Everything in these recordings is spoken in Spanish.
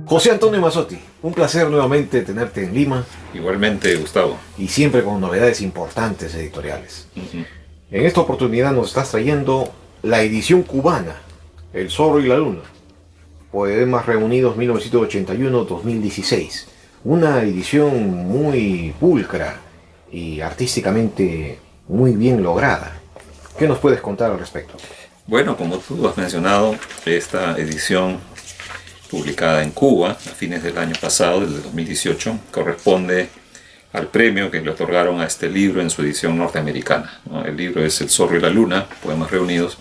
José Antonio Mazzotti, un placer nuevamente tenerte en Lima. Igualmente, Gustavo. Y siempre con novedades importantes editoriales. En esta oportunidad nos estás trayendo la edición cubana, El Zorro y la Luna, Poemas Reunidos 1981-2016. Una edición muy pulcra y artísticamente muy bien lograda. ¿Qué nos puedes contar al respecto? Bueno, como tú has mencionado, esta edición publicada en Cuba a fines del año pasado, del 2018, corresponde al premio que le otorgaron a este libro en su edición norteamericana, ¿no? El libro es El Zorro y la Luna, Poemas Reunidos,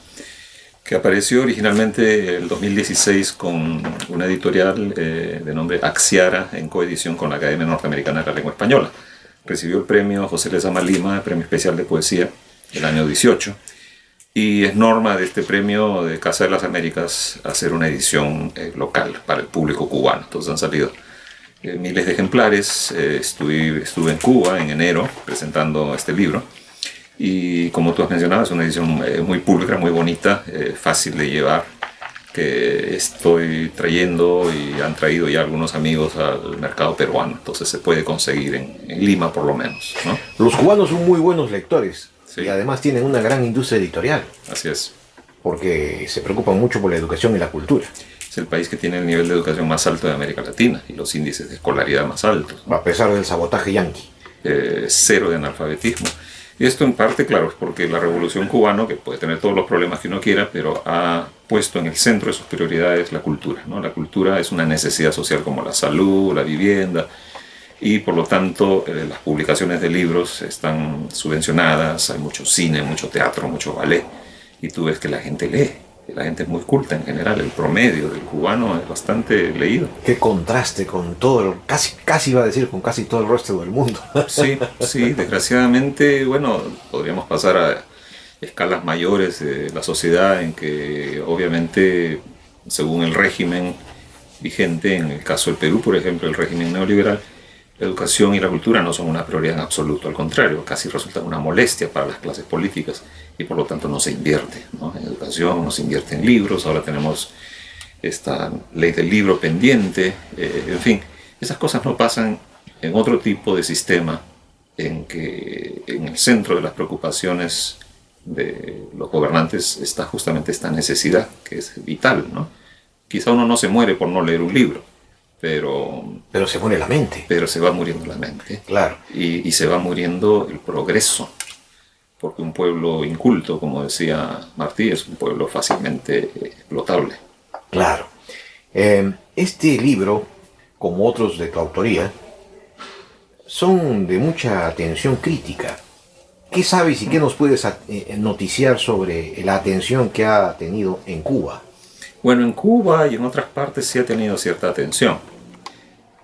que apareció originalmente en el 2016 con una editorial de nombre Axiara, en coedición con la Academia Norteamericana de la Lengua Española. Recibió el premio José Lezama Lima, el premio especial de poesía, el año 18. Y es norma de este premio de Casa de las Américas hacer una edición local para el público cubano. Entonces han salido miles de ejemplares. Estuve en Cuba en enero presentando este libro. Y como tú has mencionado, es una edición muy pulcra, muy bonita, fácil de llevar, que estoy trayendo y han traído ya algunos amigos al mercado peruano. Entonces se puede conseguir en Lima por lo menos, ¿no? Los cubanos son muy buenos lectores. Sí. Y además tienen una gran industria editorial. Así es. Porque se preocupan mucho por la educación y la cultura. Es el país que tiene el nivel de educación más alto de América Latina y los índices de escolaridad más altos, ¿no? A pesar del sabotaje yanqui. Cero de analfabetismo. Y esto en parte, claro, es porque la revolución cubana, que puede tener todos los problemas que uno quiera, pero ha puesto en el centro de sus prioridades la cultura, ¿no? La cultura es una necesidad social como la salud, la vivienda, y por lo tanto las publicaciones de libros están subvencionadas, hay mucho cine, mucho teatro, mucho ballet, y tú ves que la gente lee, la gente es muy culta en general, el promedio del cubano es bastante leído. Qué contraste con todo, casi iba a decir con casi todo el resto del mundo. Sí, desgraciadamente, bueno, podríamos pasar a escalas mayores de la sociedad en que obviamente, según el régimen vigente, en el caso del Perú, por ejemplo, el régimen neoliberal, la educación y la cultura no son una prioridad en absoluto, al contrario, casi resultan una molestia para las clases políticas y por lo tanto no se invierte, ¿no? En educación, no se invierte en libros, ahora tenemos esta ley del libro pendiente, en fin, esas cosas no pasan en otro tipo de sistema en que en el centro de las preocupaciones de los gobernantes está justamente esta necesidad que es vital, ¿no? Quizá uno no se muere por no leer un libro, pero se muere la mente. Pero se va muriendo la mente. Claro. Y se va muriendo el progreso. Porque un pueblo inculto, como decía Martí, es un pueblo fácilmente explotable. Claro. Este libro, como otros de tu autoría, son de mucha atención crítica. ¿Qué sabes y qué nos puedes noticiar sobre la atención que ha tenido en Cuba? Bueno, en Cuba y en otras partes sí ha tenido cierta atención,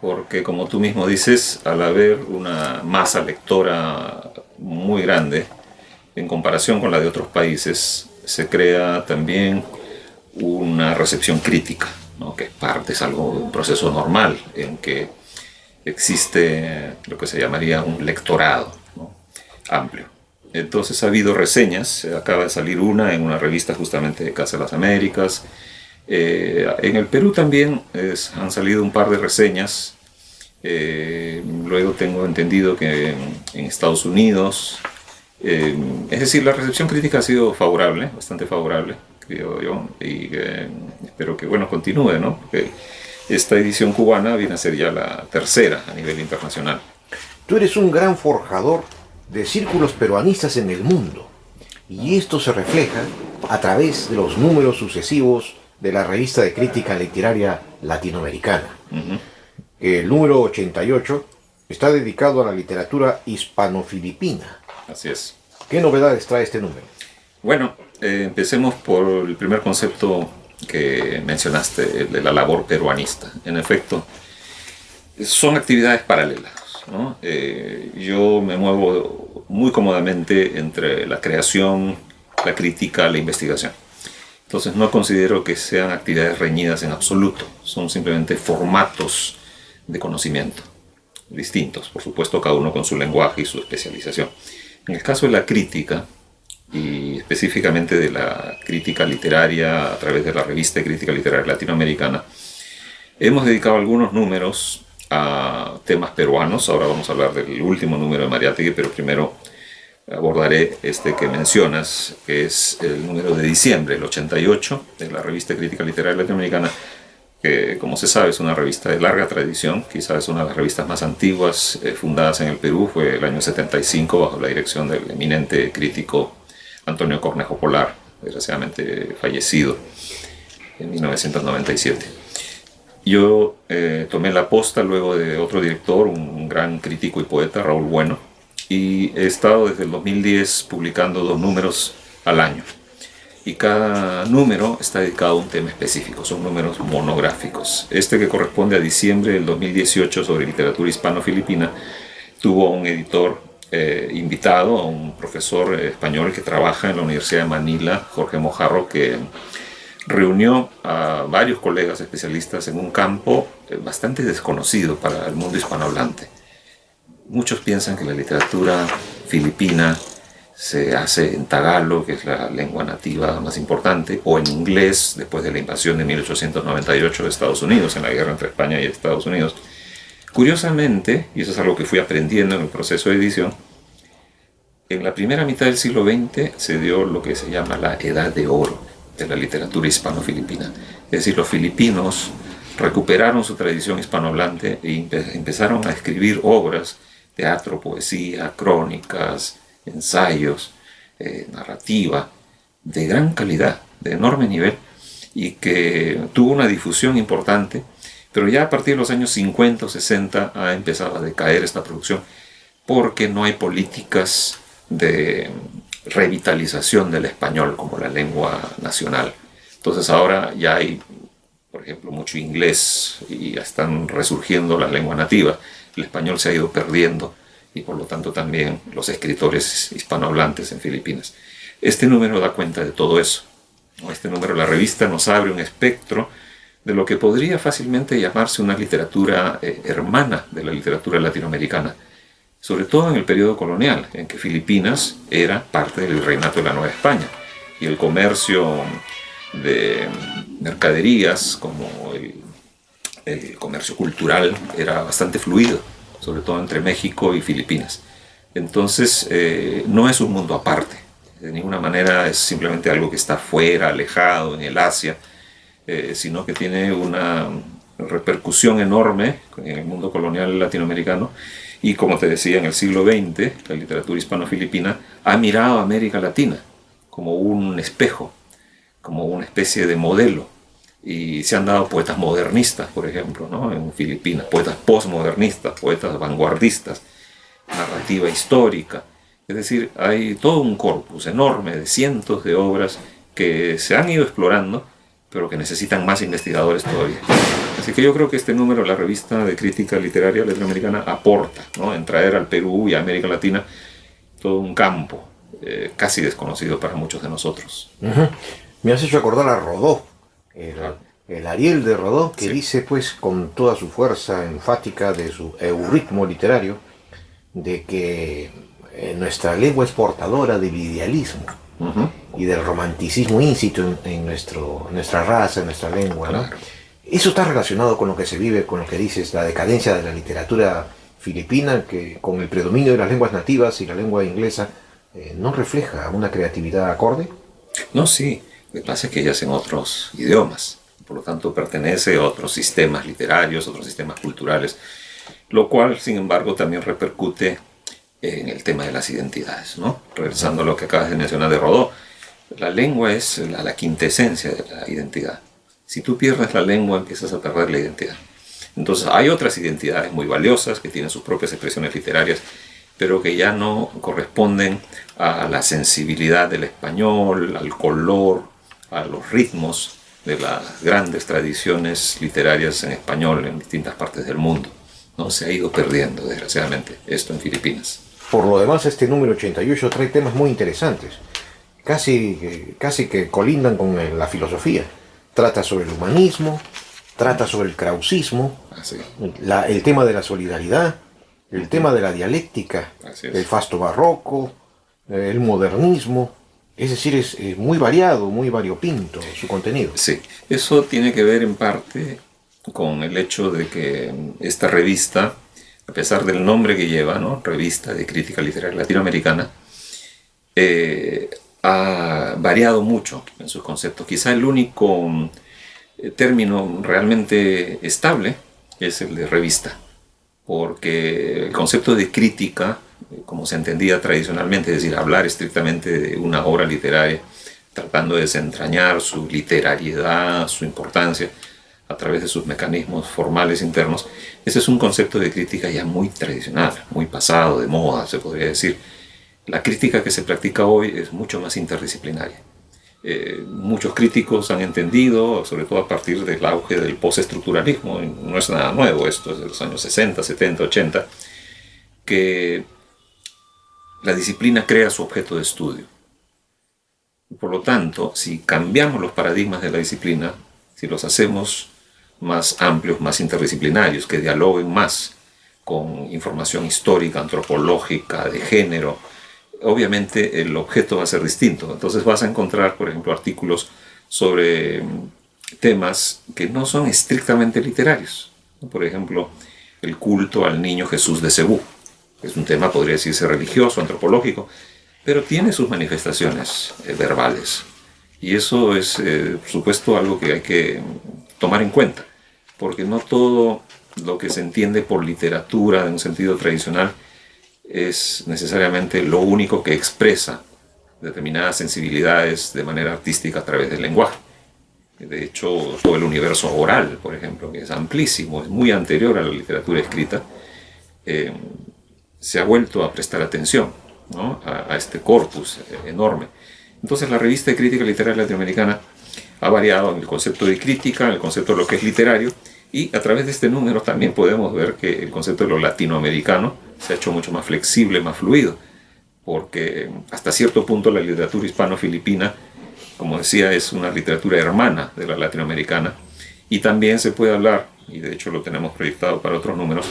porque como tú mismo dices, al haber una masa lectora muy grande, en comparación con la de otros países, se crea también una recepción crítica, ¿no? Que es algo, un proceso normal en que existe lo que se llamaría un lectorado, ¿no? Amplio. Entonces ha habido reseñas, acaba de salir una en una revista justamente de Casa de las Américas. En el Perú también han salido un par de reseñas. Luego tengo entendido que en Estados Unidos, es decir, la recepción crítica ha sido favorable, bastante favorable, creo yo, y espero que bueno, continúe, ¿no? Porque esta edición cubana viene a ser ya la tercera a nivel internacional. Tú eres un gran forjador de círculos peruanistas en el mundo, y esto se refleja a través de los números sucesivos de la revista de crítica literaria latinoamericana. El número 88 está dedicado a la literatura hispano-filipina. Así es. ¿Qué novedades trae este número? Bueno, empecemos por el primer concepto que mencionaste, el de la labor peruanista. En efecto, son actividades paralelas, ¿no? Yo me muevo muy cómodamente entre la creación, la crítica, la investigación. Entonces no considero que sean actividades reñidas en absoluto, son simplemente formatos de conocimiento distintos, por supuesto cada uno con su lenguaje y su especialización. En el caso de la crítica, y específicamente de la crítica literaria a través de la revista de crítica literaria latinoamericana, Hemos dedicado algunos números a temas peruanos. Ahora vamos a hablar del último número de Mariátegui, pero primero abordaré este que mencionas, que es el número de diciembre, el 88, de la revista Crítica Literaria Latinoamericana, que, como se sabe, es una revista de larga tradición, quizás es una de las revistas más antiguas fundadas en el Perú. Fue el año 75 bajo la dirección del eminente crítico Antonio Cornejo Polar, desgraciadamente fallecido en 1997. Yo tomé la posta luego de otro director, un gran crítico y poeta, Raúl Bueno, y he estado desde el 2010 publicando 2 números al año. Y cada número está dedicado a un tema específico, son números monográficos. Este, que corresponde a diciembre del 2018 sobre literatura hispano-filipina, tuvo un editor invitado, a un profesor español que trabaja en la Universidad de Manila, Jorge Mojarro, que reunió a varios colegas especialistas en un campo bastante desconocido para el mundo hispanohablante. Muchos piensan que la literatura filipina se hace en tagalo, que es la lengua nativa más importante, o en inglés, después de la invasión de 1898 de Estados Unidos, en la guerra entre España y Estados Unidos. Curiosamente, y eso es algo que fui aprendiendo en el proceso de edición, en la primera mitad del siglo XX se dio lo que se llama la Edad de Oro de la literatura hispano-filipina. Es decir, los filipinos recuperaron su tradición hispanohablante e empezaron a escribir obras, teatro, poesía, crónicas, ensayos, narrativa, de gran calidad, de enorme nivel, y que tuvo una difusión importante, pero ya a partir de los años 50 o 60 ha empezado a decaer esta producción, porque no hay políticas de revitalización del español como la lengua nacional. Entonces ahora ya hay, por ejemplo, mucho inglés y ya están resurgiendo las lenguas nativas. El español se ha ido perdiendo y por lo tanto también los escritores hispanohablantes en Filipinas. Este número da cuenta de todo eso. Este número, la revista, nos abre un espectro de lo que podría fácilmente llamarse una literatura hermana de la literatura latinoamericana, sobre todo en el periodo colonial, en que Filipinas era parte del virreinato de la Nueva España, y el comercio de mercaderías, como el comercio cultural, era bastante fluido, sobre todo entre México y Filipinas. Entonces, no es un mundo aparte, de ninguna manera es simplemente algo que está fuera, alejado, en el Asia, sino que tiene una repercusión enorme en el mundo colonial latinoamericano. Y como te decía, en el siglo XX, la literatura hispano-filipina ha mirado a América Latina como un espejo, como una especie de modelo. Y se han dado poetas modernistas, por ejemplo, ¿no?, en Filipinas, poetas postmodernistas, poetas vanguardistas, narrativa histórica. Es decir, hay todo un corpus enorme de cientos de obras que se han ido explorando, pero que necesitan más investigadores todavía. Así que yo creo que este número de la revista de crítica literaria latinoamericana aporta, ¿no?, en traer al Perú y a América Latina todo un campo casi desconocido para muchos de nosotros. Me has hecho acordar a Rodó, el Ariel de Rodó, que dice pues con toda su fuerza enfática de su euritmo literario, de que nuestra lengua es portadora del idealismo y del romanticismo íncito en nuestra raza, en nuestra lengua, ¿no? Claro. Eso está relacionado con lo que se vive, con lo que dices, la decadencia de la literatura filipina, que con el predominio de las lenguas nativas y la lengua inglesa no refleja una creatividad acorde. No, sí, lo que pasa es que ella es en otros idiomas, por lo tanto pertenece a otros sistemas literarios, otros sistemas culturales, lo cual, sin embargo, también repercute en el tema de las identidades, ¿no? Regresando a lo que acabas de mencionar de Rodó, la lengua es la quintesencia de la identidad. Si tú pierdes la lengua, empiezas a perder la identidad. Entonces hay otras identidades muy valiosas que tienen sus propias expresiones literarias, pero que ya no corresponden a la sensibilidad del español, al color, a los ritmos de las grandes tradiciones literarias en español en distintas partes del mundo, ¿no? Se ha ido perdiendo, desgraciadamente, esto en Filipinas. Por lo demás, este número 88 trae temas muy interesantes, casi que colindan con la filosofía. Trata sobre el humanismo, trata sobre el krausismo, el tema de la solidaridad, el tema de la dialéctica, el fasto barroco, el modernismo. Es decir, es muy variado, muy variopinto su contenido. Sí, eso tiene que ver en parte con el hecho de que esta revista, a pesar del nombre que lleva, ¿no? Revista de Crítica Literaria Latinoamericana, ha variado mucho en sus conceptos. Quizá el único término realmente estable es el de revista, porque el concepto de crítica, como se entendía tradicionalmente, es decir, hablar estrictamente de una obra literaria, tratando de desentrañar su literariedad, su importancia, a través de sus mecanismos formales internos, ese es un concepto de crítica ya muy tradicional, muy pasado, de moda, se podría decir. La crítica que se practica hoy es mucho más interdisciplinaria. Muchos críticos han entendido, sobre todo a partir del auge del postestructuralismo, no es nada nuevo, esto es de los años 60, 70, 80, que la disciplina crea su objeto de estudio. Por lo tanto, si cambiamos los paradigmas de la disciplina, si los hacemos más amplios, más interdisciplinarios, que dialoguen más con información histórica, antropológica, de género, obviamente el objeto va a ser distinto. Entonces vas a encontrar, por ejemplo, artículos sobre temas que no son estrictamente literarios. Por ejemplo, el culto al niño Jesús de Cebú. Es un tema, podría decirse, religioso, antropológico, pero tiene sus manifestaciones verbales. Y eso es, por supuesto, algo que hay que tomar en cuenta, porque no todo lo que se entiende por literatura en un sentido tradicional es necesariamente lo único que expresa determinadas sensibilidades de manera artística a través del lenguaje. De hecho, todo el universo oral, por ejemplo, que es amplísimo, es muy anterior a la literatura escrita, se ha vuelto a prestar atención, ¿no? a este corpus enorme. Entonces la revista de Crítica Literaria Latinoamericana ha variado en el concepto de crítica, en el concepto de lo que es literario, y a través de este número también podemos ver que el concepto de lo latinoamericano se ha hecho mucho más flexible, más fluido, porque hasta cierto punto la literatura hispano-filipina, como decía, es una literatura hermana de la latinoamericana, y también se puede hablar, y de hecho lo tenemos proyectado para otros números,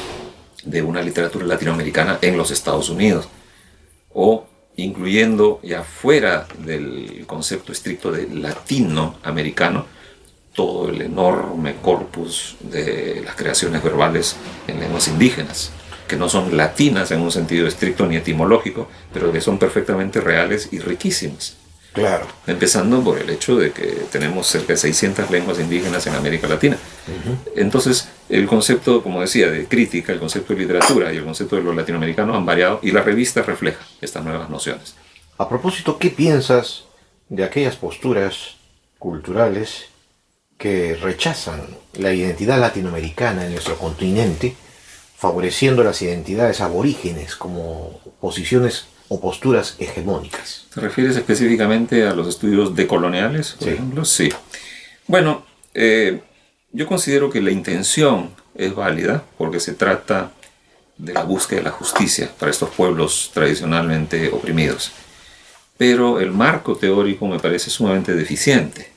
de una literatura latinoamericana en los Estados Unidos, o incluyendo ya fuera del concepto estricto de latinoamericano, todo el enorme corpus de las creaciones verbales en lenguas indígenas, que no son latinas en un sentido estricto ni etimológico, pero que son perfectamente reales y riquísimas. Claro. Empezando por el hecho de que tenemos cerca de 600 lenguas indígenas en América Latina. Entonces, el concepto, como decía, de crítica, el concepto de literatura y el concepto de lo latinoamericano han variado, y la revista refleja estas nuevas nociones. A propósito, ¿qué piensas de aquellas posturas culturales que rechazan la identidad latinoamericana en nuestro continente, favoreciendo las identidades aborígenes como posiciones o posturas hegemónicas? ¿Te refieres específicamente a los estudios decoloniales, por ejemplo? Sí. Bueno, yo considero que la intención es válida porque se trata de la búsqueda de la justicia para estos pueblos tradicionalmente oprimidos. Pero el marco teórico me parece sumamente deficiente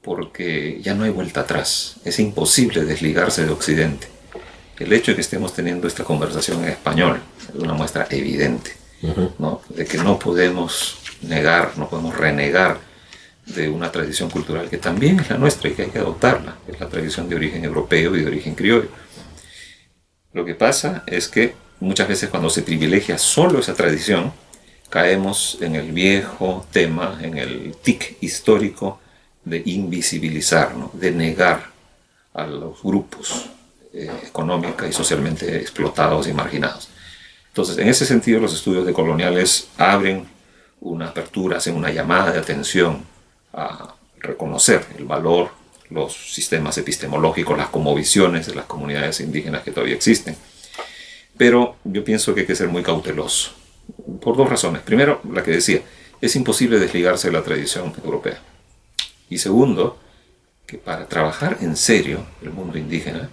porque ya no hay vuelta atrás. Es imposible desligarse de Occidente. El hecho de que estemos teniendo esta conversación en español es una muestra evidente, ¿no? De que no podemos negar, no podemos renegar de una tradición cultural que también es la nuestra y que hay que adoptarla, es la tradición de origen europeo y de origen criollo. Lo que pasa es que muchas veces cuando se privilegia solo esa tradición, caemos en el viejo tema, en el tic histórico de invisibilizar, ¿no? De negar a los grupos económica y socialmente explotados y marginados. Entonces, en ese sentido, los estudios decoloniales abren una apertura, hacen una llamada de atención a reconocer el valor, los sistemas epistemológicos, las cosmovisiones de las comunidades indígenas que todavía existen. Pero yo pienso que hay que ser muy cauteloso, por dos razones. Primero, la que decía, es imposible desligarse de la tradición europea. Y segundo, que para trabajar en serio el mundo indígena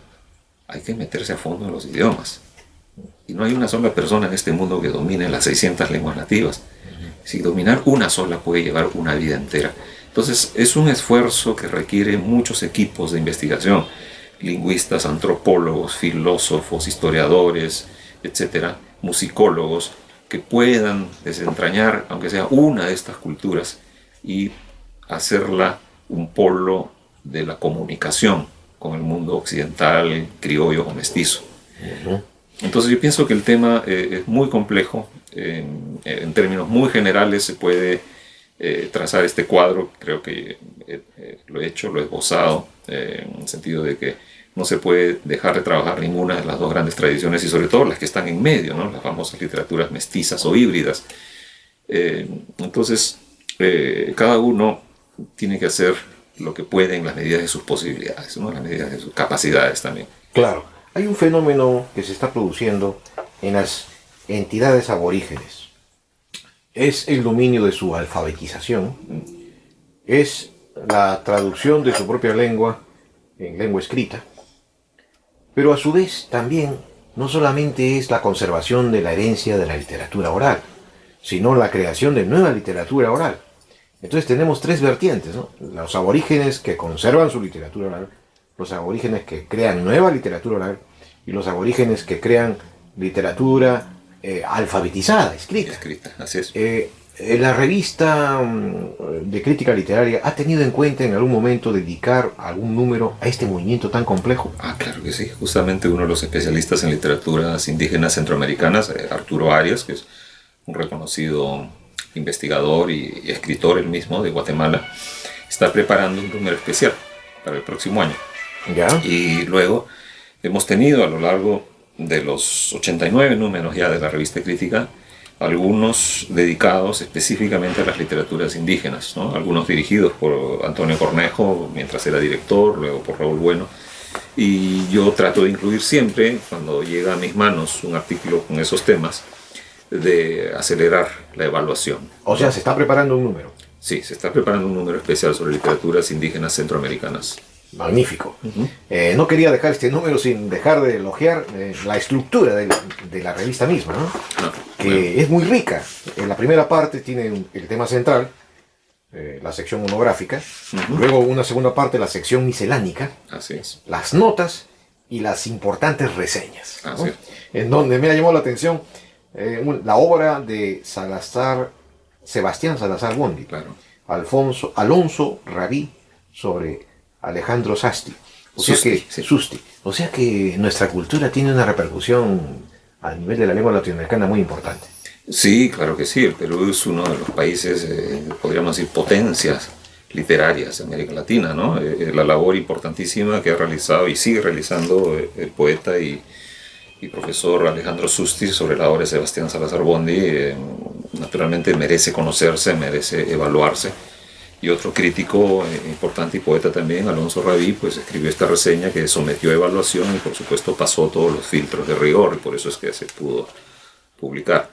hay que meterse a fondo en los idiomas. Y no hay una sola persona en este mundo que domine las 600 lenguas nativas. Si dominar una sola puede llevar una vida entera. Entonces es un esfuerzo que requiere muchos equipos de investigación, lingüistas, antropólogos, filósofos, historiadores, etcétera, musicólogos, que puedan desentrañar, aunque sea una de estas culturas, y hacerla un polo de la comunicación con el mundo occidental, criollo o mestizo. Ujú. Entonces yo pienso que el tema es muy complejo. En términos muy generales se puede trazar este cuadro. Creo que lo he hecho, lo he esbozado, en el sentido de que no se puede dejar de trabajar ninguna de las dos grandes tradiciones, y sobre todo las que están en medio, ¿no? Las famosas literaturas mestizas o híbridas. Entonces, cada uno tiene que hacer lo que puede en las medidas de sus posibilidades, ¿no? En las medidas de sus capacidades también. Claro, hay un fenómeno que se está produciendo en las entidades aborígenes. Es el dominio de su alfabetización, es la traducción de su propia lengua en lengua escrita, pero a su vez también no solamente es la conservación de la herencia de la literatura oral, sino la creación de nueva literatura oral. Entonces tenemos tres vertientes, ¿no? Los aborígenes que conservan su literatura oral, los aborígenes que crean nueva literatura oral y los aborígenes que crean literatura alfabetizada, escrita. Escrita, así es. La revista de crítica literaria ha tenido en cuenta en algún momento dedicar algún número a este movimiento tan complejo. Ah, claro que sí. Justamente uno de los especialistas en literaturas indígenas centroamericanas, Arturo Arias, que es un reconocido investigador y escritor él mismo de Guatemala, está preparando un número especial para el próximo año. ¿Ya? Y luego hemos tenido a lo largo de los 89 números ya de la revista Crítica, algunos dedicados específicamente a las literaturas indígenas, ¿no? Algunos dirigidos por Antonio Cornejo mientras era director, luego por Raúl Bueno. Y yo trato de incluir siempre, cuando llega a mis manos un artículo con esos temas, de acelerar la evaluación. O sea, se está preparando un número. Sí, se está preparando un número especial sobre literaturas indígenas centroamericanas. Magnífico. No quería dejar este número sin dejar de elogiar la estructura de la revista misma, ¿no? No, Que bueno, es muy rica. En la primera parte tiene el tema central, la sección monográfica, luego una segunda parte, la sección miscelánica, así es. las notas y las importantes reseñas, ¿no? Así es. En donde me ha llamado la atención la obra de Sebastián Salazar Bondi, Claro. Alonso Rabí sobre Alejandro Sasti. O sea Susti, que, sí. Susti. O sea que nuestra cultura tiene una repercusión a nivel de la lengua latinoamericana muy importante. Sí, claro que sí. El Perú es uno de los países, podríamos decir, potencias literarias de América Latina, ¿no? La labor importantísima que ha realizado y sigue realizando el poeta y profesor Alejandro Susti sobre la obra de Sebastián Salazar Bondi, naturalmente merece conocerse, merece evaluarse. Y otro crítico importante y poeta también, Alonso Rabí, pues escribió esta reseña que sometió a evaluación y por supuesto pasó todos los filtros de rigor, y por eso es que se pudo publicar.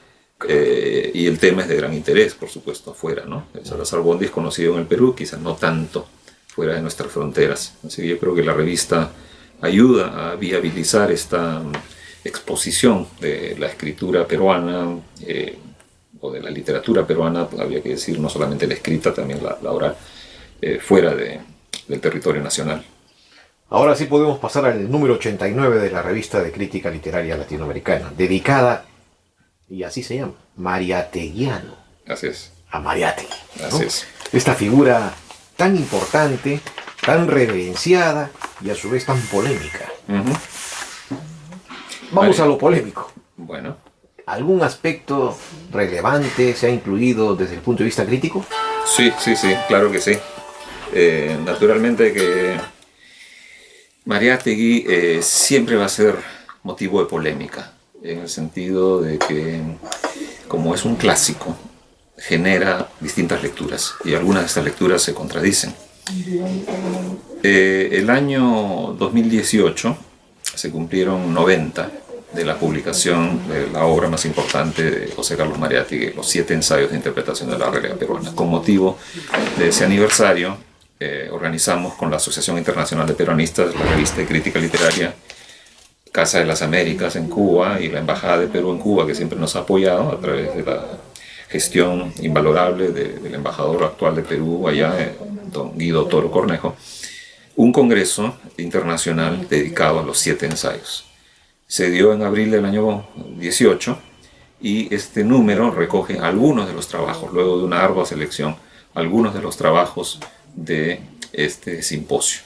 Y el tema es de gran interés, por supuesto, afuera, ¿no? Salazar Bondi es conocido en el Perú, quizás no tanto fuera de nuestras fronteras. Así que yo creo que la revista ayuda a viabilizar esta exposición de la escritura peruana, o de la literatura peruana, había que decir, no solamente la escrita, también la oral, fuera del territorio nacional. Ahora sí podemos pasar al número 89 de la revista de crítica literaria latinoamericana, dedicada, y así se llama, Mariateguiano, Así es. a Mariátegui, ¿no? Así es. Esta figura tan importante, tan reverenciada y a su vez tan polémica. Vamos a lo polémico. Bueno, ¿Algún aspecto relevante se ha incluido desde el punto de vista crítico? sí, claro que sí. Naturalmente que Mariátegui siempre va a ser motivo de polémica, en el sentido de que, como es un clásico, genera distintas lecturas y algunas de estas lecturas se contradicen. El año 2018 se cumplieron 90 de la publicación de la obra más importante de José Carlos Mariátegui, Los 7 ensayos de interpretación de la realidad peruana. Con motivo de ese aniversario, organizamos con la Asociación Internacional de Peronistas la revista de crítica literaria Casa de las Américas en Cuba y la Embajada de Perú en Cuba, que siempre nos ha apoyado a través de la gestión invalorable del embajador actual de Perú allá, don Guido Toro Cornejo, un congreso internacional dedicado a los 7 ensayos. Se dio en abril del año 18 y este número recoge algunos de los trabajos, luego de una ardua selección, algunos de los trabajos de este simposio.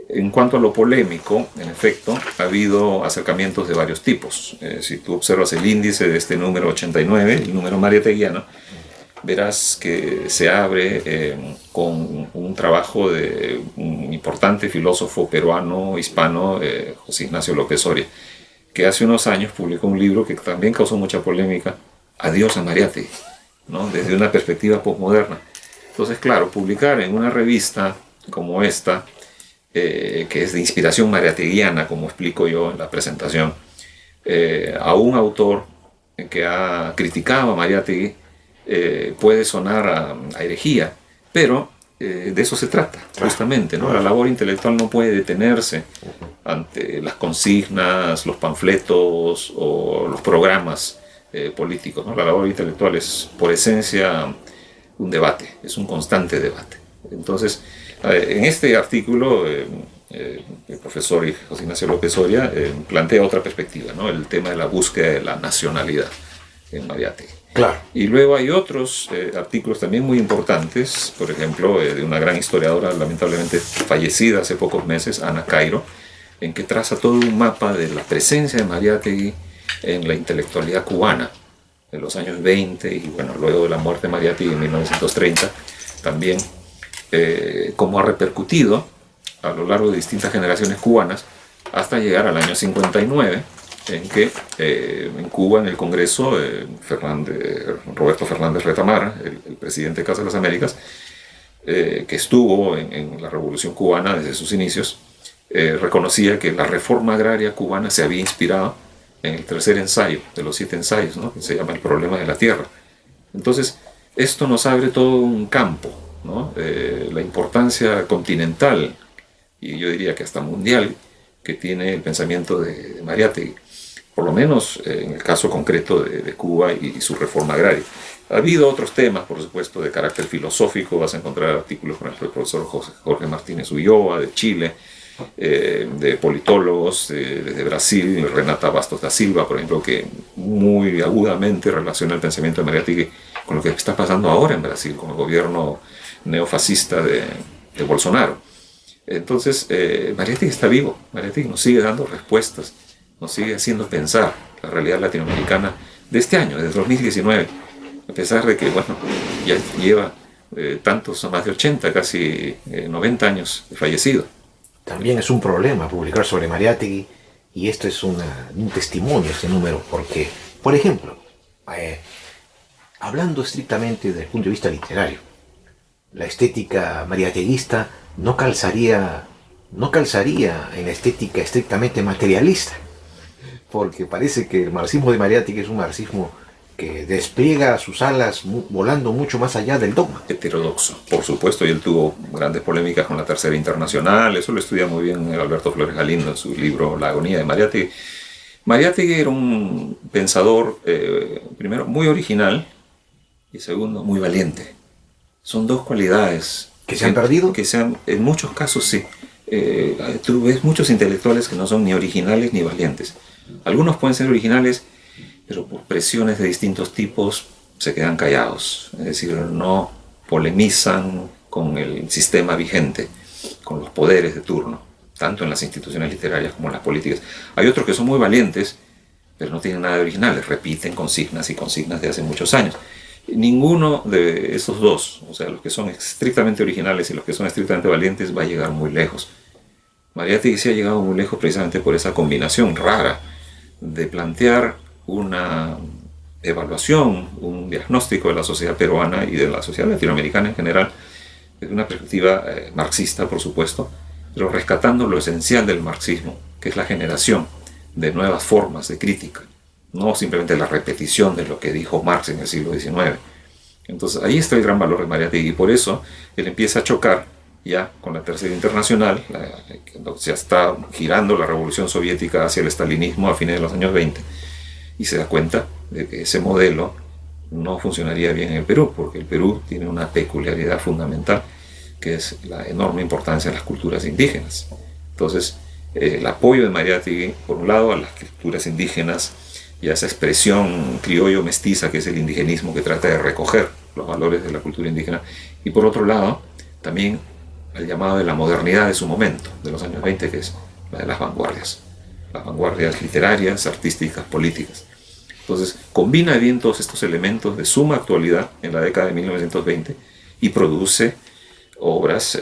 En cuanto a lo polémico, en efecto, ha habido acercamientos de varios tipos. Si tú observas el índice de este número 89, el número mariateguiano, verás que se abre con un trabajo de un importante filósofo peruano, hispano, José Ignacio López Soria, que hace unos años publicó un libro que también causó mucha polémica, Adiós a Mariátegui, ¿no? Desde una perspectiva posmoderna. Entonces, claro, publicar en una revista como esta, que es de inspiración mariateguiana, como explico yo en la presentación, a un autor que ha criticado a Mariátegui, puede sonar a herejía, pero de eso se trata, justamente, ¿no? La labor intelectual no puede detenerse ante las consignas, los panfletos o los programas políticos, ¿no? La labor intelectual es, por esencia, un debate, es un constante debate. Entonces, en este artículo, el profesor José Ignacio López Soria plantea otra perspectiva, ¿no? El tema de la búsqueda de la nacionalidad en Mariátegui. Claro. Y luego hay otros artículos también muy importantes, por ejemplo, de una gran historiadora lamentablemente fallecida hace pocos meses, Ana Cairo, en que traza todo un mapa de la presencia de Mariátegui en la intelectualidad cubana de los años 20 y bueno, luego de la muerte de Mariátegui en 1930, también cómo ha repercutido a lo largo de distintas generaciones cubanas hasta llegar al año 59, en que en Cuba, en el Congreso, Roberto Fernández Retamar, el presidente de Casa de las Américas, que estuvo en la Revolución Cubana desde sus inicios, reconocía que la reforma agraria cubana se había inspirado en el tercer ensayo de los 7 ensayos, ¿no? Que se llama El problema de la tierra. Entonces, esto nos abre todo un campo, ¿no? La importancia continental, y yo diría que hasta mundial, que tiene el pensamiento de Mariátegui, por lo menos en el caso concreto de Cuba y su reforma agraria. Ha habido otros temas, por supuesto, de carácter filosófico. Vas a encontrar artículos, por ejemplo, del profesor Jorge Martínez Ulloa, de Chile, de politólogos de Brasil, Renata Bastos da Silva, por ejemplo, que muy agudamente relaciona el pensamiento de Mariátegui con lo que está pasando ahora en Brasil, con el gobierno neofascista de Bolsonaro. Entonces, Mariátegui está vivo, Mariátegui nos sigue dando respuestas, nos sigue haciendo pensar la realidad latinoamericana de este año, desde 2019, a pesar de que, bueno, ya lleva tantos, más de 80, casi 90 años de fallecido. También es un problema publicar sobre Mariátegui, y esto es un testimonio, este número, porque, por ejemplo, hablando estrictamente desde el punto de vista literario, la estética mariateguista no calzaría en la estética estrictamente materialista, porque parece que el marxismo de Mariátegui es un marxismo que despliega sus alas volando mucho más allá del dogma. Heterodoxo, por supuesto, y él tuvo grandes polémicas con la Tercera Internacional. Eso lo estudia muy bien Alberto Flores Galindo en su libro La agonía de Mariátegui. Mariátegui era un pensador, primero, muy original, y segundo, muy valiente. Son dos cualidades ¿que se han perdido? Que en muchos casos sí. Tú ves muchos intelectuales que no son ni originales ni valientes. Algunos pueden ser originales, pero por presiones de distintos tipos se quedan callados. Es decir, no polemizan con el sistema vigente, con los poderes de turno, tanto en las instituciones literarias como en las políticas. Hay otros que son muy valientes, pero no tienen nada de originales, repiten consignas y consignas de hace muchos años. Ninguno de esos dos, o sea, los que son estrictamente originales y los que son estrictamente valientes, va a llegar muy lejos. Mariátegui sí ha llegado muy lejos precisamente por esa combinación rara de plantear una evaluación, un diagnóstico de la sociedad peruana y de la sociedad latinoamericana en general, desde una perspectiva marxista, por supuesto, pero rescatando lo esencial del marxismo, que es la generación de nuevas formas de crítica, no simplemente la repetición de lo que dijo Marx en el siglo XIX. Entonces ahí está el gran valor de Mariátegui, y por eso él empieza a chocar ya con la Tercera Internacional, ya está girando la revolución soviética hacia el estalinismo a fines de los años 20, y se da cuenta de que ese modelo no funcionaría bien en el Perú, porque el Perú tiene una peculiaridad fundamental, que es la enorme importancia de las culturas indígenas. Entonces, el apoyo de Mariátegui, por un lado, a las culturas indígenas y a esa expresión criollo mestiza que es el indigenismo, que trata de recoger los valores de la cultura indígena, y por otro lado, también al llamado de la modernidad de su momento, de los años 20, que es la de las vanguardias literarias, artísticas, políticas. Entonces, combina bien todos estos elementos de suma actualidad en la década de 1920 y produce obras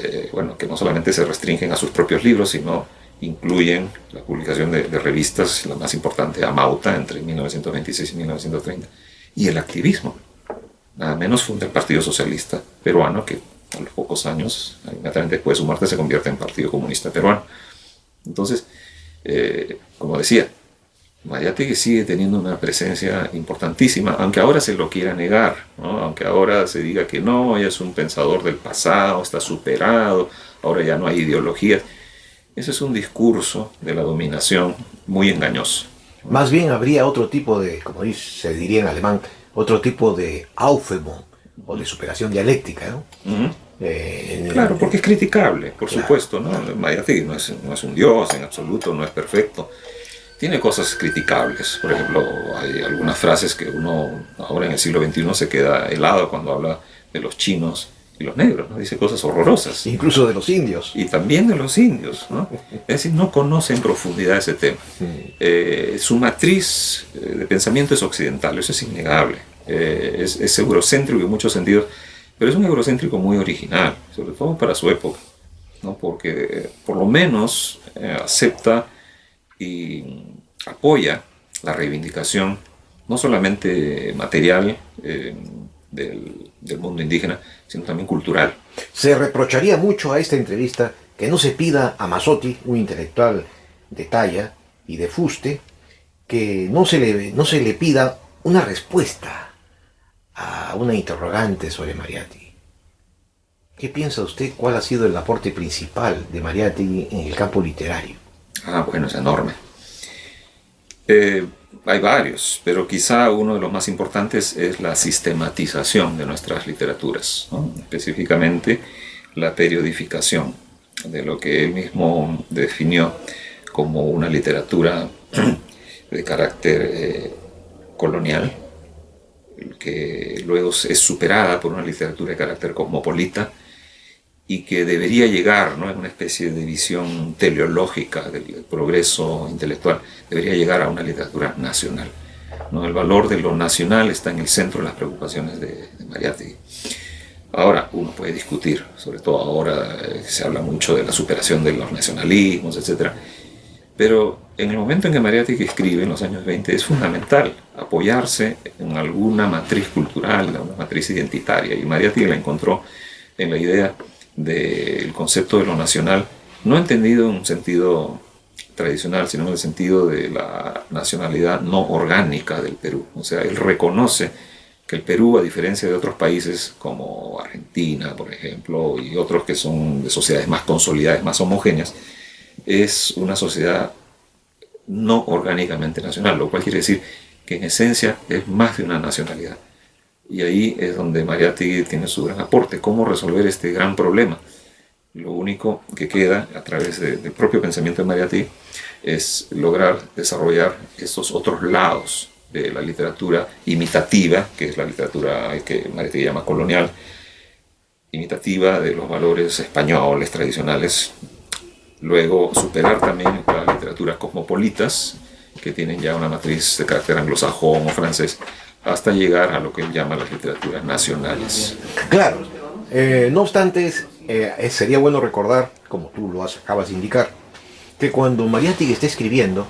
que no solamente se restringen a sus propios libros, sino incluyen la publicación de revistas, la más importante, Amauta, entre 1926 y 1930, y el activismo. Nada menos funda el Partido Socialista Peruano, que a los pocos años, inmediatamente después de su muerte, se convierte en Partido Comunista Peruano. Entonces, como decía, Mariátegui sigue teniendo una presencia importantísima, aunque ahora se lo quiera negar, ¿no? Aunque ahora se diga que no, ella es un pensador del pasado, está superado, ahora ya no hay ideologías. Ese es un discurso de la dominación muy engañoso. Más bien habría otro tipo de, como se diría en alemán, otro tipo de Aufhebung o de superación dialéctica, ¿no? Claro, porque es criticable, por Claro, supuesto, ¿no? claro. Mariátegui no es un dios en absoluto, no es perfecto. Tiene cosas criticables. Por ejemplo, hay algunas frases que uno ahora en el siglo XXI se queda helado cuando habla de los chinos y los negros, ¿no? Dice cosas horrorosas. Incluso de los indios. Y también de los indios, ¿no? Es decir, no conoce en profundidad ese tema. Su matriz de pensamiento es occidental, eso es innegable. Es eurocéntrico en muchos sentidos, pero es un eurocéntrico muy original, sobre todo para su época, ¿no? Porque por lo menos acepta y apoya la reivindicación no solamente material del mundo indígena, sino también cultural. Se reprocharía mucho a esta entrevista que no se pida a Mazzotti, un intelectual de talla y de fuste, que no se le pida una respuesta a una interrogante sobre Mariátegui. ¿Qué piensa usted? ¿Cuál ha sido el aporte principal de Mariátegui en el campo literario? Bueno, es enorme. Hay varios, pero quizá uno de los más importantes es la sistematización de nuestras literaturas, ¿no? Específicamente la periodificación de lo que él mismo definió como una literatura de carácter colonial, que luego es superada por una literatura de carácter cosmopolita y que debería llegar, ¿no? En una especie de visión teleológica del progreso intelectual, debería llegar a una literatura nacional, ¿no? El valor de lo nacional está en el centro de las preocupaciones de Mariátegui. Ahora, uno puede discutir, sobre todo ahora se habla mucho de la superación de los nacionalismos, etc. Pero en el momento en que Mariátegui escribe, en los años 20, es fundamental apoyarse en alguna matriz cultural, una matriz identitaria, y Mariátegui la encontró en la idea del concepto de lo nacional, no entendido en un sentido tradicional, sino en el sentido de la nacionalidad no orgánica del Perú. O sea, él reconoce que el Perú, a diferencia de otros países como Argentina, por ejemplo, y otros que son de sociedades más consolidadas, más homogéneas, es una sociedad no orgánicamente nacional, lo cual quiere decir que en esencia es más de una nacionalidad. Y ahí es donde Mariátegui tiene su gran aporte, cómo resolver este gran problema. Lo único que queda a través del propio pensamiento de Mariátegui es lograr desarrollar estos otros lados de la literatura imitativa, que es la literatura que Mariátegui llama colonial, imitativa de los valores españoles tradicionales. Luego superar también las literaturas cosmopolitas, que tienen ya una matriz de carácter anglosajón o francés, hasta llegar a lo que él llama las literaturas nacionales. Claro, no obstante, sería bueno recordar, como tú lo acabas de indicar, que cuando Mariátegui está escribiendo,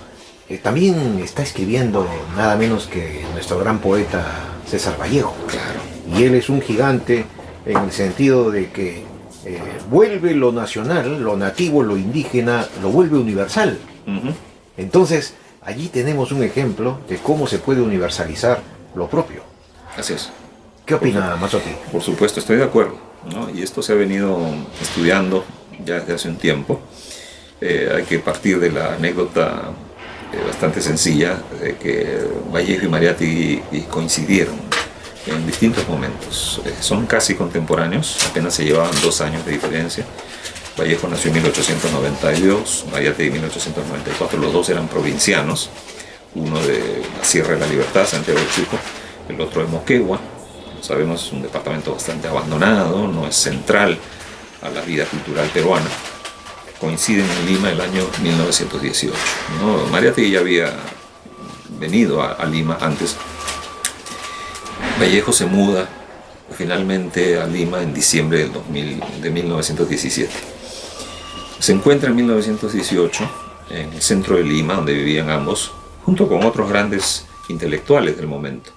también está escribiendo nada menos que nuestro gran poeta César Vallejo. Claro. Y él es un gigante en el sentido de que vuelve lo nacional, lo nativo, lo indígena, lo vuelve universal. Entonces, allí tenemos un ejemplo de cómo se puede universalizar lo propio. Así es. ¿Qué opina Mazzotti? Por supuesto, estoy de acuerdo, ¿no? Y esto se ha venido estudiando ya desde hace un tiempo. Hay que partir de la anécdota bastante sencilla de que Vallejo y Mariátegui coincidieron en distintos momentos. Son casi contemporáneos, apenas se llevaban 2 años de diferencia. Vallejo nació en 1892, Mariátegui en 1894, los dos eran provincianos, uno de la Sierra de la Libertad, Santiago del Chuco, el otro de Moquegua. Como sabemos, es un departamento bastante abandonado, no es central, a la vida cultural peruana, coinciden en Lima el año 1918, ¿no? Mariátegui ya había venido a Lima antes. Vallejo se muda finalmente a Lima en diciembre de 1917. Se encuentra en 1918 en el centro de Lima, donde vivían ambos, junto con otros grandes intelectuales del momento,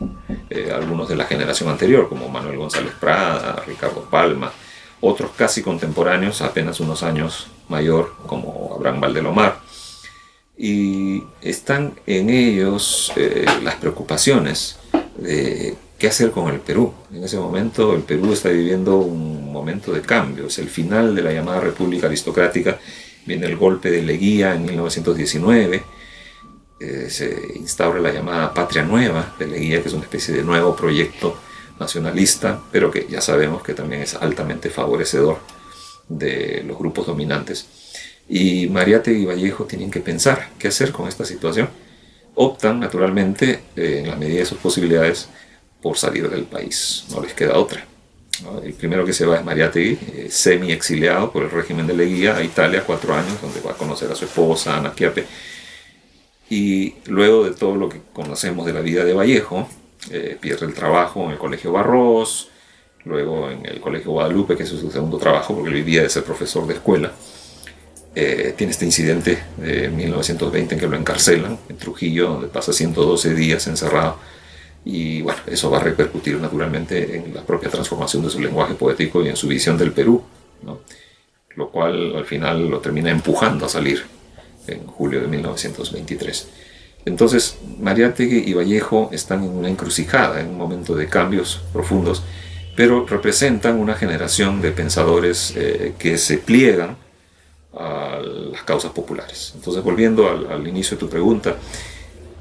algunos de la generación anterior, como Manuel González Prada, Ricardo Palma, otros casi contemporáneos, apenas unos años mayor, como Abraham Valdelomar. Y están en ellos las preocupaciones de qué hacer con el Perú. En ese momento el Perú está viviendo un momento de cambio, es el final de la llamada República Aristocrática, viene el golpe de Leguía en 1919, se instaura la llamada Patria Nueva de Leguía, que es una especie de nuevo proyecto nacionalista, pero que ya sabemos que también es altamente favorecedor de los grupos dominantes. Y Mariátegui y Vallejo tienen que pensar qué hacer con esta situación. Optan, naturalmente, en la medida de sus posibilidades, por salir del país. No les queda otra. El primero que se va es Mariátegui, semi-exiliado por el régimen de Leguía a Italia, 4 años, donde va a conocer a su esposa, Ana Chiappe. Y luego de todo lo que conocemos de la vida de Vallejo, pierde el trabajo en el Colegio Barros, luego en el Colegio Guadalupe, que es su segundo trabajo, porque él vivía de ser profesor de escuela. Tiene este incidente de 1920 en que lo encarcelan en Trujillo, donde pasa 112 días encerrado. Y bueno, eso va a repercutir naturalmente en la propia transformación de su lenguaje poético y en su visión del Perú, ¿no? Lo cual al final lo termina empujando a salir en julio de 1923. Entonces, Mariátegui y Vallejo están en una encrucijada, en un momento de cambios profundos, pero representan una generación de pensadores que se pliegan a las causas populares. Entonces, volviendo al inicio de tu pregunta,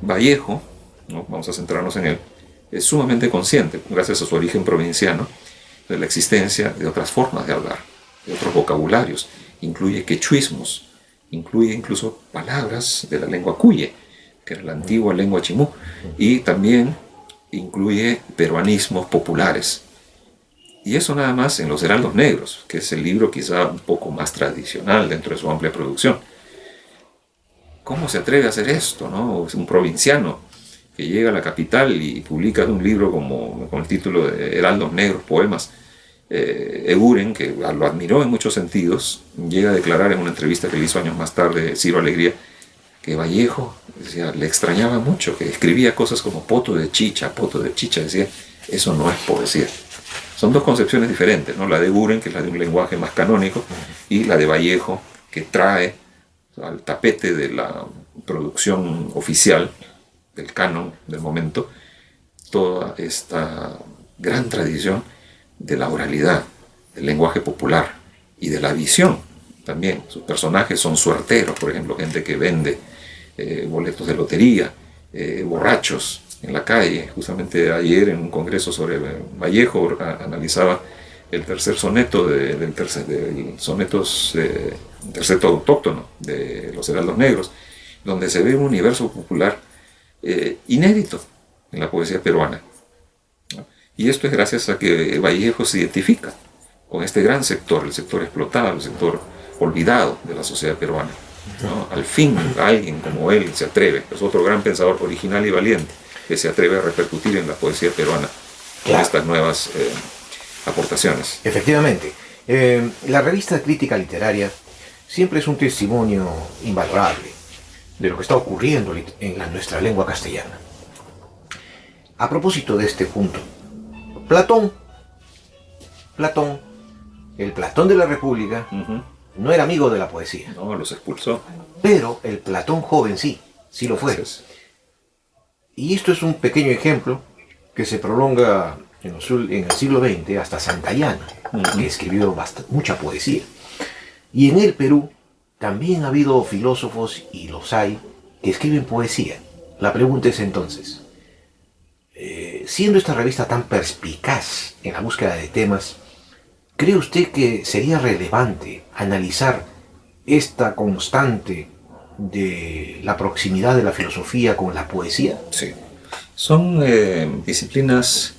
Vallejo, ¿no? Vamos a centrarnos en él, es sumamente consciente, gracias a su origen provinciano, de la existencia de otras formas de hablar, de otros vocabularios. Incluye quechuismos, incluye incluso palabras de la lengua cuye, que era la antigua lengua chimú, y también incluye peruanismos populares. Y eso nada más en Los Heraldos Negros, que es el libro quizá un poco más tradicional dentro de su amplia producción. ¿Cómo se atreve a hacer esto, no? Es un provinciano que llega a la capital y publica un libro con el título de Heraldos Negros, poemas. Eguren, que lo admiró en muchos sentidos, llega a declarar en una entrevista que le hizo años más tarde Ciro Alegría, que Vallejo decía, le extrañaba mucho, que escribía cosas como poto de chicha, decía, eso no es poesía. Son dos concepciones diferentes, ¿no? La de Eguren, que es la de un lenguaje más canónico, y la de Vallejo, que trae al tapete de la producción oficial, del canon del momento, toda esta gran tradición de la oralidad, del lenguaje popular y de la visión también. Sus personajes son suerteros, por ejemplo, gente que vende boletos de lotería, borrachos en la calle. Justamente ayer en un congreso sobre Vallejo analizaba el tercer soneto del terceto autóctono de Los Heraldos Negros, donde se ve un universo popular inédito en la poesía peruana, ¿no? Y esto es gracias a que Vallejo se identifica con este gran sector, el sector explotado, el sector olvidado de la sociedad peruana, ¿no? Al fin alguien como él se atreve, es otro gran pensador original y valiente, que se atreve a repercutir en la poesía peruana con estas nuevas aportaciones. Efectivamente, la revista Crítica Literaria siempre es un testimonio invalorable de lo que está ocurriendo en nuestra lengua castellana. A propósito de este punto, Platón, el Platón de la República, no era amigo de la poesía. No, los expulsó. Pero el Platón joven sí lo fue. Gracias. Y esto es un pequeño ejemplo que se prolonga en el siglo XX hasta Santayana, que escribió mucha poesía. Y en el Perú también ha habido filósofos, y los hay, que escriben poesía. La pregunta es entonces, siendo esta revista tan perspicaz en la búsqueda de temas, ¿cree usted que sería relevante analizar esta constante de la proximidad de la filosofía con la poesía? Sí. Son disciplinas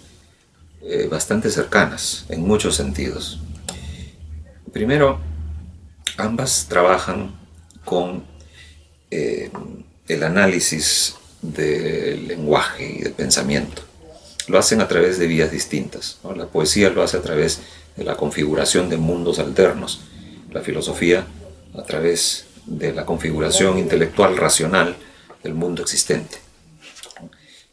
bastante cercanas en muchos sentidos. Primero, ambas trabajan con el análisis del lenguaje y del pensamiento. Lo hacen a través de vías distintas, ¿no? La poesía lo hace a través de la configuración de mundos alternos, la filosofía a través de la configuración intelectual racional del mundo existente.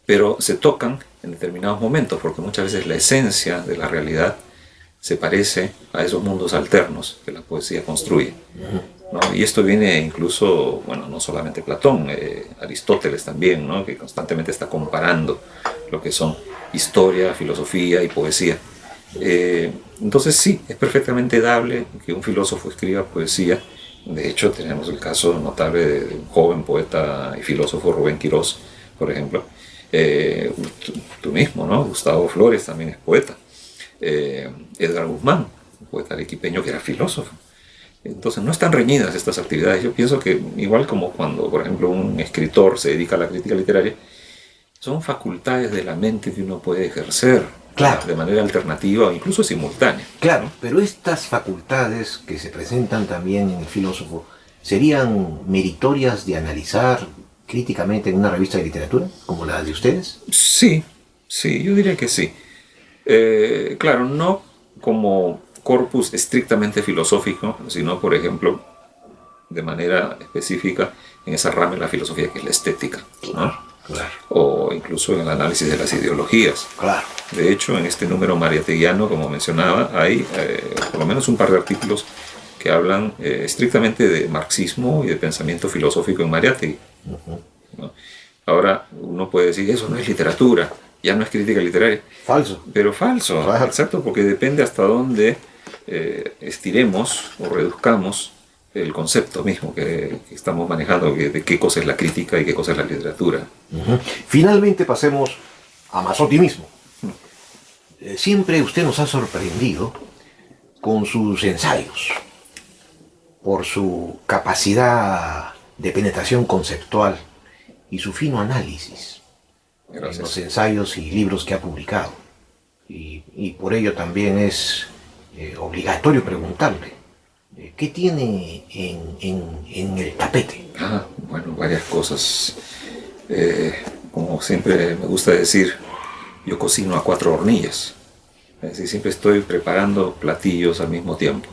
Pero se tocan en determinados momentos, porque muchas veces la esencia de la realidad se parece a esos mundos alternos que la poesía construye, ¿no? Y esto viene incluso, bueno, no solamente Platón, Aristóteles también, ¿no? Que constantemente está comparando lo que son historia, filosofía y poesía. Entonces sí, es perfectamente dable que un filósofo escriba poesía. De hecho, tenemos el caso notable de un joven poeta y filósofo, Rubén Quirós, por ejemplo. Tú mismo, ¿no? Gustavo Flores también es poeta. Edgar Guzmán, un poeta arequipeño que era filósofo. Entonces no están reñidas estas actividades. Yo pienso que igual como cuando, por ejemplo, un escritor se dedica a la crítica literaria, son facultades de la mente que uno puede ejercer, claro, de manera alternativa o incluso simultánea. Claro, pero estas facultades que se presentan también en el filósofo, ¿serían meritorias de analizar críticamente en una revista de literatura, como la de ustedes? Sí, sí, yo diría que sí. Claro, no como corpus estrictamente filosófico, sino, por ejemplo, de manera específica en esa rama de la filosofía que es la estética, ¿no? Claro. O incluso en el análisis de las ideologías. Claro. De hecho, en este número mariateguiano, como mencionaba, hay por lo menos un par de artículos que hablan estrictamente de marxismo y de pensamiento filosófico en Mariátegui, ¿no? Ahora, uno puede decir, eso no es literatura, ya no es crítica literaria. Falso. Pero falso, claro. Exacto, porque depende hasta dónde estiremos o reduzcamos el concepto mismo que estamos manejando, de qué cosa es la crítica y qué cosa es la literatura. Finalmente pasemos a Mazzotti mismo. Siempre usted nos ha sorprendido con sus ensayos, por su capacidad de penetración conceptual y su fino análisis. Gracias. En los ensayos y libros que ha publicado. Y por ello también es obligatorio preguntarle, ¿qué tiene en el tapete? Bueno, varias cosas. Como siempre me gusta decir, yo cocino a 4 hornillas. Es decir, siempre estoy preparando platillos al mismo tiempo.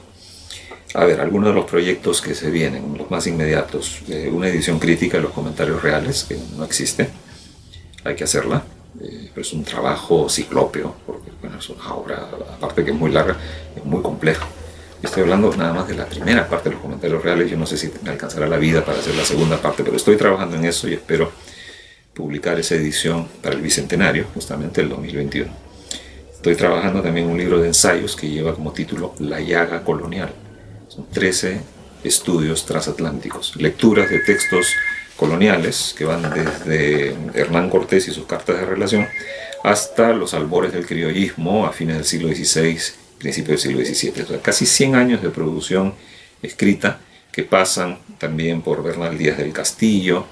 A ver, algunos de los proyectos que se vienen, los más inmediatos, una edición crítica de los comentarios reales, que no existe, hay que hacerla, pero es un trabajo ciclópeo, porque bueno, es una obra, aparte que es muy larga, es muy compleja. Estoy hablando nada más de la primera parte de los comentarios reales. Yo no sé si me alcanzará la vida para hacer la segunda parte, pero estoy trabajando en eso y espero publicar esa edición para el Bicentenario, justamente el 2021. Estoy trabajando también en un libro de ensayos que lleva como título La llaga colonial. Son 13 estudios transatlánticos, lecturas de textos coloniales que van desde Hernán Cortés y sus cartas de relación hasta los albores del criollismo a fines del siglo XVI, principios del siglo XVII. O sea, casi 100 años de producción escrita que pasan también por Bernal Díaz del Castillo,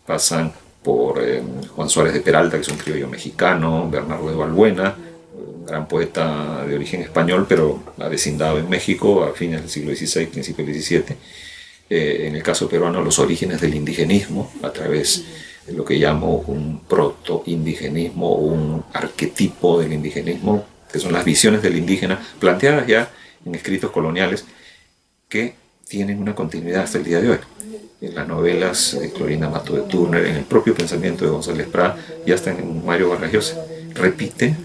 pasan por Juan Suárez de Peralta, que es un criollo mexicano, Bernardo de Balbuena, un gran poeta de origen español, pero avecindado en México a fines del siglo XVI, principios del XVII. En el caso peruano, los orígenes del indigenismo, a través de lo que llamo un proto-indigenismo o un arquetipo del indigenismo, que son las visiones del indígena planteadas ya en escritos coloniales que tienen una continuidad hasta el día de hoy. En las novelas de Clorinda Mato de Turner, en el propio pensamiento de González Prat y hasta en Mario Vargas Llosa, repite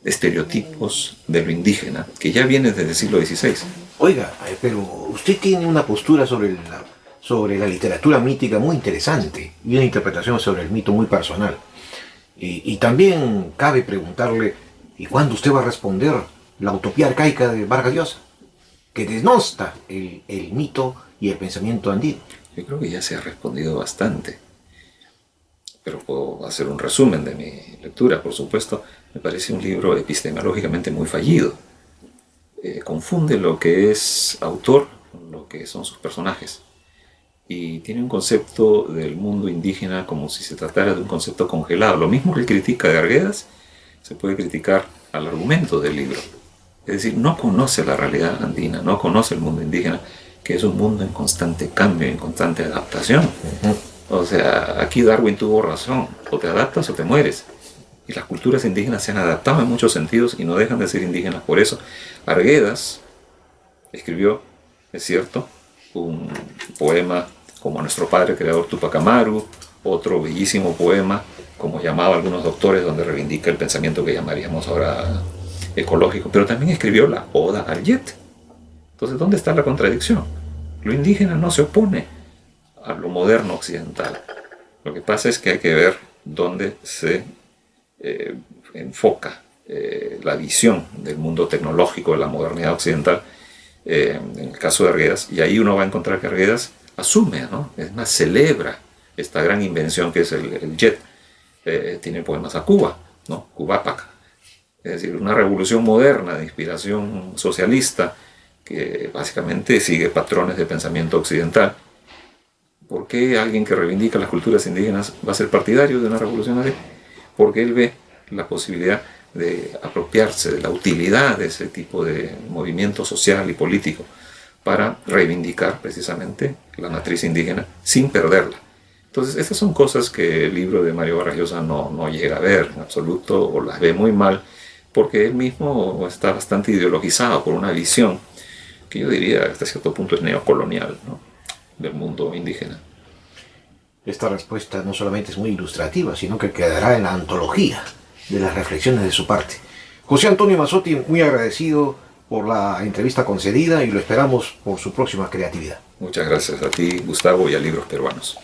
estereotipos de lo indígena que ya vienen desde el siglo XVI. Oiga, pero usted tiene una postura sobre la literatura mítica muy interesante y una interpretación sobre el mito muy personal. Y también cabe preguntarle, ¿y cuándo usted va a responder la utopía arcaica de Vargas Llosa, que denosta el mito y el pensamiento andino? Yo creo que ya se ha respondido bastante, pero puedo hacer un resumen de mi lectura. Por supuesto, me parece un libro epistemológicamente muy fallido. Confunde lo que es autor con lo que son sus personajes, y tiene un concepto del mundo indígena como si se tratara de un concepto congelado. Lo mismo que él critica de Arguedas se puede criticar al argumento del libro, Es decir, no conoce la realidad andina, no conoce el mundo indígena, que es un mundo en constante cambio, en constante adaptación. O sea, aquí Darwin tuvo razón, o te adaptas o te mueres. Y las culturas indígenas se han adaptado en muchos sentidos y no dejan de ser indígenas por eso. Arguedas escribió, es cierto, un poema como Nuestro Padre Creador Tupac Amaru, otro bellísimo poema, como llamaba algunos doctores, donde reivindica el pensamiento que llamaríamos ahora ecológico, pero también escribió la Oda al Yet. Entonces, ¿dónde está la contradicción? Lo indígena no se opone a lo moderno occidental. Lo que pasa es que hay que ver dónde se enfoca la visión del mundo tecnológico de la modernidad occidental, en el caso de Arguedas, y ahí uno va a encontrar que Arguedas asume, ¿no? Es más, celebra esta gran invención que es el jet. Tiene poemas a Cuba, ¿no? Cubapac. Es decir, una revolución moderna de inspiración socialista que básicamente sigue patrones de pensamiento occidental. ¿Por qué alguien que reivindica las culturas indígenas va a ser partidario de una revolución así? Porque él ve la posibilidad de apropiarse de la utilidad de ese tipo de movimiento social y político para reivindicar precisamente la matriz indígena sin perderla. Entonces, estas son cosas que el libro de Mario Vargas Llosa no llega a ver en absoluto, o las ve muy mal, porque él mismo está bastante ideologizado por una visión que yo diría hasta cierto punto es neocolonial, ¿no?, del mundo indígena. Esta respuesta no solamente es muy ilustrativa, sino que quedará en la antología de las reflexiones de su parte. José Antonio Mazzotti, muy agradecido por la entrevista concedida y lo esperamos por su próxima creatividad. Muchas gracias a ti, Gustavo, y a Libros Peruanos.